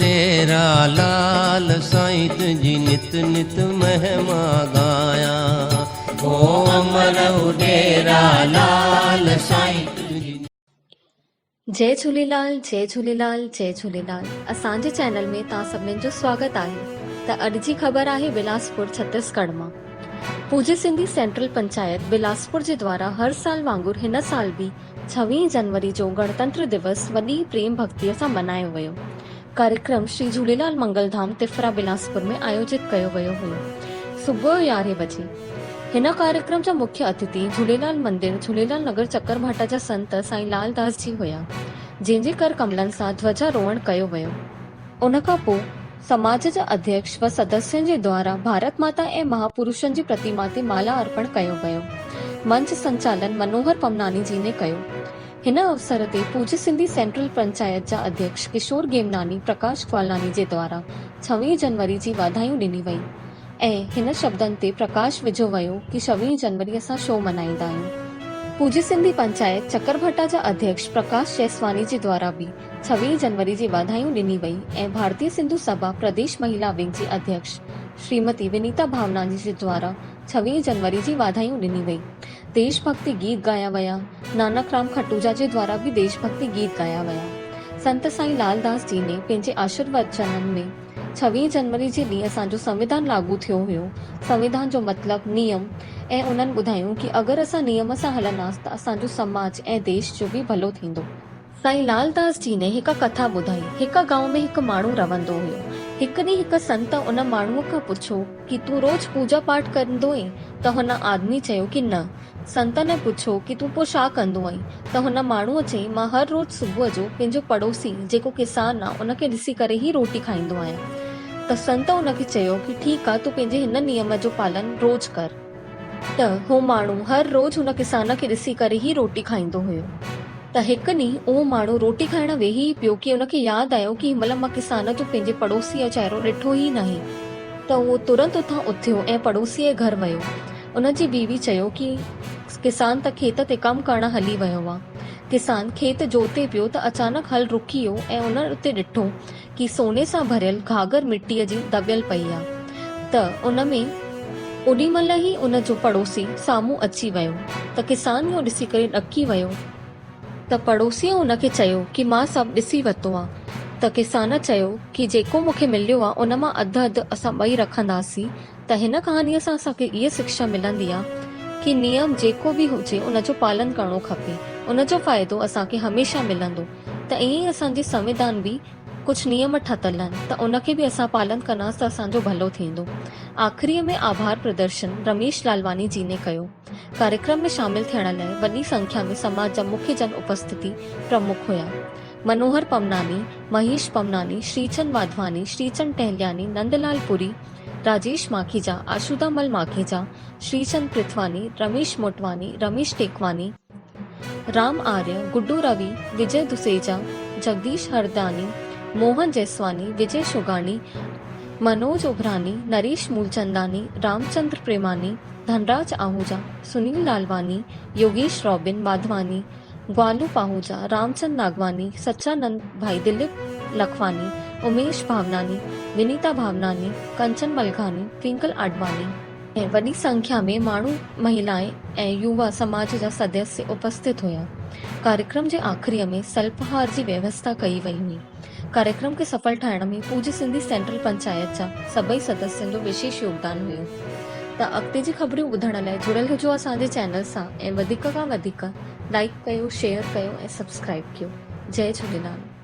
डेरा लाल साईं तुझी नित नित महिमा गाया। ओ अमर डेरा लाल साईं तुझी। जय झूलेलाल, जय झूलेलाल, जय झूलेलाल। असांजे चैनल में तव्हां सभिनीनि जो स्वागत आहे। त अॼु जी ख़बर आहे बिलासपुर छत्तीसगढ़ मां। पूज्य सिंधी सेंट्रल पंचायत बिलासपुर जे द्वारा हर साल वांगुरु हिन साल भी 26 जनवरी जो गणतंत्र दिवस वॾी प्रेम भक्तीअ सां मल्हायो वियो। कार्यक्रम श्री झूलेलाल मंगलधाम तिफरा बिलासपुर में आयोजित कयो वियो हुयो सुबुह 11 बजे। हिन कार्यक्रम जा मुख्य अतिथि झूलेलाल मंदिर झूलेलाल नगर चकरभाटा जा संत साईं लालदास जी हुया, जंहिंजे कर कमलनि सां ध्वजारोहण कयो वियो। उन खां पोइ समाज जा अध्यक्ष व सदस्यनि जे द्वारा भारत माता ऐं महापुरुषनि जी प्रतिमा ते माला अर्पण कयो वियो। मंच संचालन मनोहर पमनानी जी ने कयो। हिन अवसर ते पूज्य सिंधी सेंट्रल पंचायत जा अध्यक्ष किशोर गेमनानी प्रकाश ग्वालानी जे द्वारा 26 जनवरी जी वाधायूं ॾिनी वई ऐं हिन शब्दनि ते प्रकाश विझो वियो कि 26 जनवरी असां छो मल्हाईंदा आहियूं। पूज्य सिंधी पंचायत चकरभाटा जा अध्यक्ष प्रकाश जैसवानी जे द्वारा भी 26 जनवरी जी वाधायूं ॾिनी वई ऐं भारतीय सिंधु सभा प्रदेश महिला विंग जी अध्यक्ष श्रीमती विनीता भावनानी जे द्वारा 26 जनवरी जी वाधायूं ॾिनी वई। देशभक्ति गीत गाया विया। नानक राम खटूजा जे द्वारा भी देशभक्ति गीत गाया विया। संत साईं लालदास जी ने पंहिंजे आशीर्वचननि में 26 जनवरी जे ॾींहुं असांजो संविधान लागू थियो हुयो। संविधान जो मतिलबु नियम ऐं उन्हनि ॿुधायूं कि अगरि असां नियम सां हलंदासीं त असांजो समाज ऐं देश जो भी भलो थींदो। साईं लालदास जी ने हिकु कथा ॿुधाई। हिकु गांव में हिकु माण्हू रहंदो हुयो। हिकु ॾींहुं हिकु संत उन माण्हूअ खां पुछो कि तूं रोज पूजा पाठ कंदो आहीं? त हुन आदमी चयो कि न। संत ने पुछो कि तूं पोइ छा कंदो आहीं? त हुन माण्हूअ चई मां हर रोज सुबुह जो पंहिंजो पड़ोसी जेको किसान आहे उनखे ॾिसी करे ई रोटी खाईंदो आहियां। त संत उनखे चयो कि ठीकु आहे, तूं पंहिंजे हिन नियम जो पालन रोज कर। त हू माण्हू हर रोज हुन किसान खे ॾिसी करे ई रोटी खाईंदो हुयो। त हिकु ॾींहुं उहो माण्हू रोटी खाइण वेही पियो कि उनखे यादि आयो कि हिनमहिल मां किसान जो पंहिंजे पड़ोसीअ जो चेहरो ॾिठो ई न आहे। त उहो तुरंत उतां उथियो ऐं पड़ोसीअ जे घर वियो। उनजी बीवी चयो कि किसान त खेत ते कमु करण हली वियो आहे। किसान खेत जोते पियो त अचानक हल रुकी वियो ऐं उन उते ॾिठो कि सोने सां भरियल घाघर मिटीअ जी दॿियल पई आहे। त उन में ओॾी महिल ई उन जो पड़ोसी साम्हूं अची वियो। त किसान इहो ॾिसी करे ॾकी वियो। त पड़ोसीअ उनखे चयो कि मां सभु ॾिसी वरितो आहे। त किसान चयो कि जेको मूंखे मिलियो आहे उन मां अधु अधु असां ॿई रखंदासीं। त हिन कहाणीअ सां असांखे इहा शिक्षा मिलंदी आहे कि नियम जेको बि हुजे उनजो पालन करणो खपे। उनजो फ़ाइदो असांखे हमेशह मिलंदो। त ईअं ई असांजे संविधान बि कुझु नियम ठतल आहिनि, त उनखे बि असां पालन कंदासीं त असांजो भलो थींदो। आख़िरीअ में आभार प्रदर्शन रमेश लालवानी जी ने कयो। कार्यक्रम में शामिल थियण लाइ वॾी संख्या में समाज जा मुख्य जन उपस्थिति प्रमुख हुया। मनोहर पमनानी, महेश पमनानी, श्रीचंद वाधवानी, श्रीचंद टहलियानी, नंदलाल पुरी, राजेश माखीजा, आशुदामल माखीजा, श्रीचंद पृथवानी, रमेश मोटवानी, रमेश टेकवानी, राम आर्य, गुड्डू रवि, विजय दुसेजा, जगदीश हरदानी, मोहन जैसवानी, विजय शुगानी, मनोज उभरानी, नरेश मूलचंदानी, रामचंद्र प्रेमानी, धनराज आहूजा, सुनील लालवानी, योगेश रॉबिन वाधवानी, ग्वालू पाहूजा, रामचंद नागवानी, सच्चानंद भाई, दिलीप लखवानी, उमेश भावनानी, विनीता भावनानी, कंचन मलघानी, ट्विंकल आडवानी ऐं वॾी संख्या में माण्हू, महिलाएं ऐं युवा समाज जा सदस्य उपस्थित हुया। कार्यक्रम जे आख़िरीअ में सल्पहार जी व्यवस्था कई वई हुई। कार्यक्रम खे सफल ठाहिण में पूज्य सिंधी सेंट्रल पंचायत जा सभई सदस्यनि जो विशेष योगदान हुयो। त अॻिते जी ख़बरूं ॿुधण लाइ जुड़ियल हुजो असांजे चैनल सां ऐं वधीक खां वधीक लाइक कयो, शेयर कयो ऐं सब्सक्राइब कयो। जय झूलेलाल।